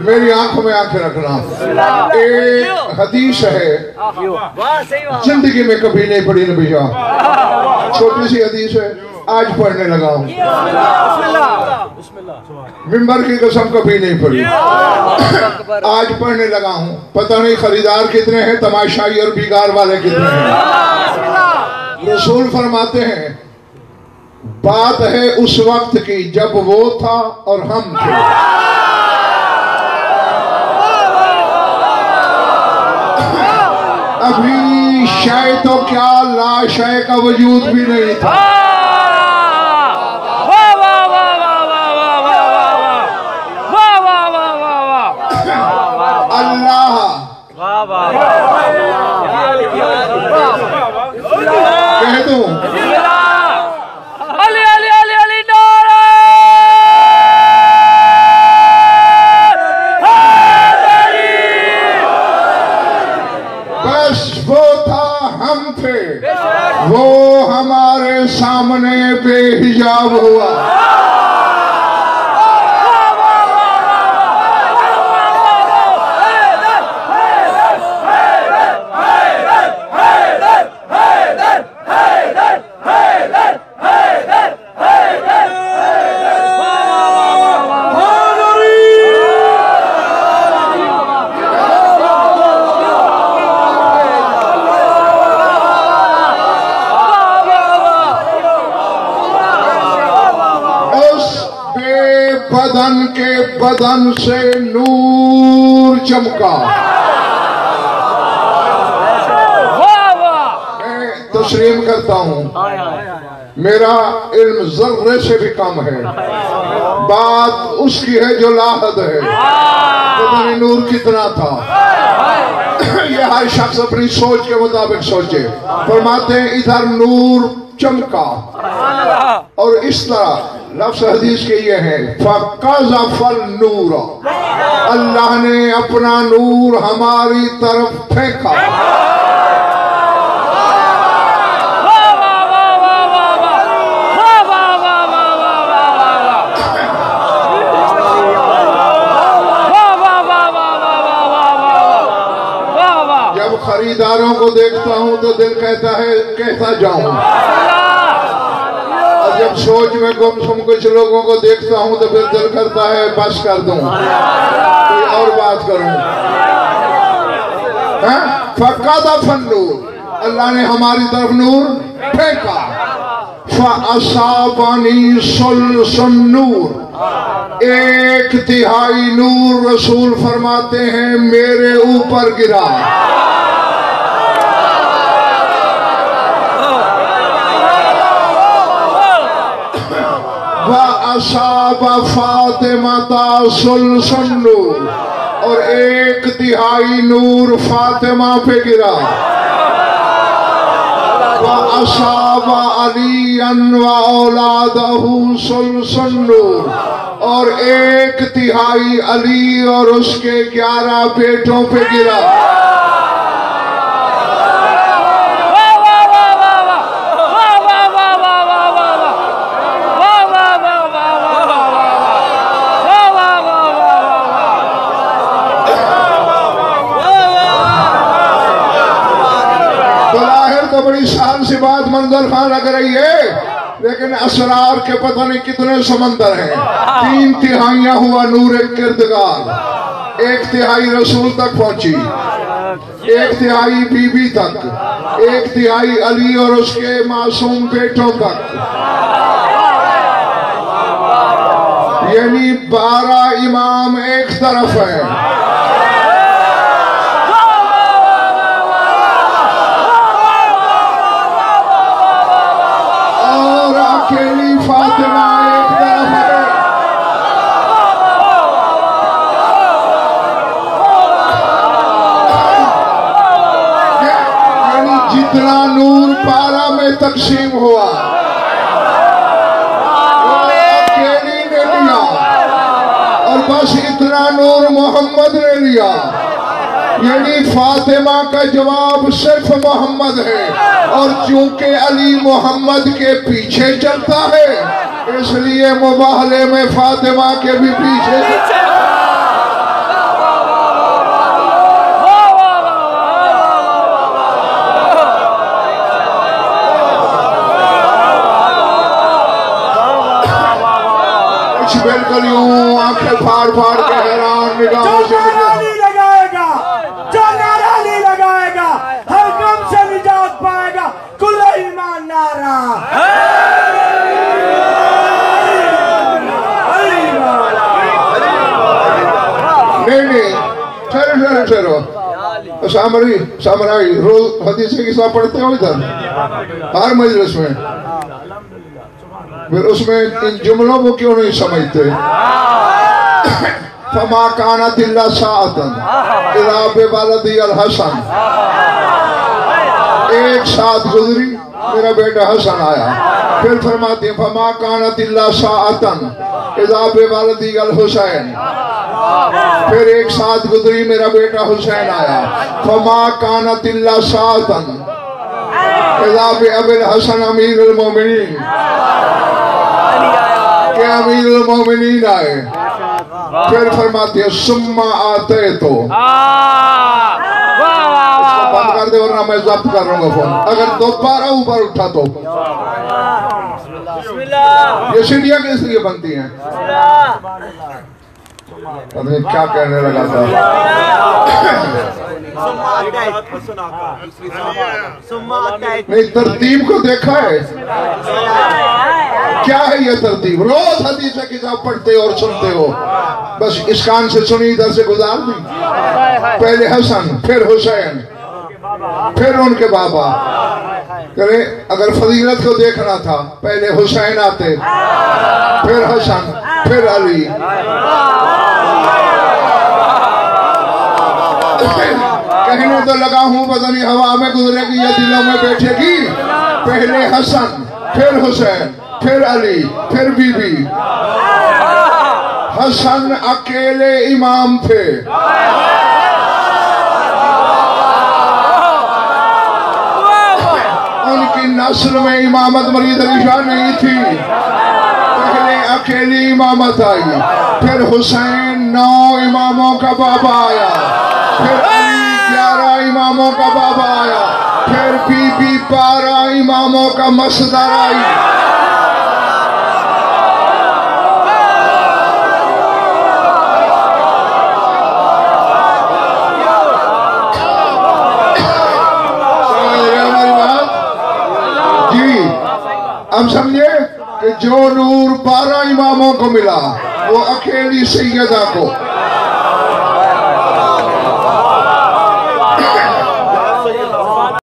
मेरी आंखों में आंखें रखना। एक हदीस है, जिंदगी में कभी नहीं पढ़ी न भैया, छोटी सी हदीस है, आज पढ़ने लगा हूँ। मिंबर की कसम कभी नहीं पढ़ी, आज पढ़ने लगा हूँ। पता नहीं खरीदार कितने हैं, तमाशाई और बिगार वाले कितने हैं। रसूल फरमाते हैं, बात है उस वक्त की जब वो था और हम थे। अभी शय तो क्या, ला शय का वजूद भी नहीं था। अल्लाह कह दूं, बस वो था, हम थे, वो हमारे सामने बेहिजाब हुआ। बदन के बदन से नूर चमका। मैं तस्लीम करता हूँ, मेरा इल्म जर्रे से भी कम है, बात उसकी है जो लाहद है। पता नहीं नूर कितना था, ये हर शख्स अपनी सोच के मुताबिक सोचे। फरमाते हैं इधर नूर चमका, और इस तरह लफ्ज़ हदीस के ये है, फ़क़ज़फ़ल नूर, अल्लाह ने अपना नूर हमारी तरफ फेंका। जब खरीदारों को देखता हूँ तो दिल कहता है कैसा जाऊं, जब सोच में गुमसुम कुछ लोगों को देखता हूँ तो फिर दिल करता है बस कर दूं, कोई और बात करूं। फ़क़ज़फ़ल नूर, अल्लाह ने हमारी तरफ नूर फेंका। फ़असाबनी सुल्सुन नूर, 1/3 नूर रसूल फरमाते हैं मेरे ऊपर गिरा। वअसाबा फ़ातिमा सुल्सुन नूर, और 1/3 नूर फातिमा पे गिरा। वअसाबा अलियन व औलादहु सुल्सुन नूर, और 1/3 अली और उसके 11 बेटों पे गिरा। बड़ी शान सी बात मंजर खान लग रही है, लेकिन असरार के पता नहीं कितने समंदर हैं। 3 तिहाइयां हुआ नूर किरदगार, 1/3 रसूल तक पहुंची, 1/3 बीबी तक, 1/3 अली और उसके मासूम बेटों तक, यानी 12 इमाम एक तरफ है, अकेली फातिमा एक तरफ है। यानी जितना नूर 12 में तकसीम हुआ वो अकेली ने लिया, और बस इतना नूर मोहम्मद ने लिया। यानी फातिमा का जवाब सिर्फ मोहम्मद है, और चूंकि अली मोहम्मद के पीछे चलता है इसलिए मुबाहले में फातिमा के भी पीछे। फाड़ फाड़ के हैरान निगाहों से लगाएगा, जो नारा नहीं लगाएगा हर गम से निजात पाएगा। कुल ईमान नारा नहीं ठहरो सामराई रोज हदीस की किताब पढ़ते हो इधर हर मजलिस में, फिर उसमें इन जुमलों को क्यों नहीं समझते? फमा कानत इल्ला साअतन इज़ा बिवलदी अल हसन, एक साथ गुजरी मेरा बेटा हसन आया, फिर फरमाते हैं फमा कानत इल्ला साअतन इज़ा बिवलदी अल हुसैन, फिर एक साथ गुजरी मेरा बेटा हुसैन आया, फमा कानत इल्ला साअतन इज़ा बिअबिल हसन अमीरुल मोमिनीन, के अमीरुल मोमिनीन आए, फिर फरमाते हैं सुम्मा आते तो बंद कर दे वरना मैं जब्त कर लूंगा फोन, अगर दोबारा ऊपर उठा तो। ये सीढ़ियां किस लिए बनती हैं? पता क्या कहने लगा था। नहीं, तरतीब को देखा है? क्या है ये तरतीब? रोज हदीस की किताब पढ़ते और सुनते हो, बस इस कान से सुनी इधर से गुजार दी। पहले हसन, फिर हुसैन, फिर उनके बाबा। करे अगर फजीलत को देखना था पहले हुसैन आते, फिर हसन, फिर अली। कहने तो लगा हूं पता नहीं हवा में गुजरेगी या दिलों में बैठेगी। पहले हसन, फिर हुसैन, फिर अली, फिर बीबी। हसन अकेले इमाम थे, उनकी नस्ल में इमामत मरीद अली शाह नहीं थी, पहले अकेली इमामत आई, फिर हुसैन 9 इमामों का बाबा आया, फिर अली 11 इमामों का बाबा आया, फिर बीबी 12 इमामों का मसदर आई। अब समझे कि जो नूर 12 इमामों को मिला वो अकेली सैयदा को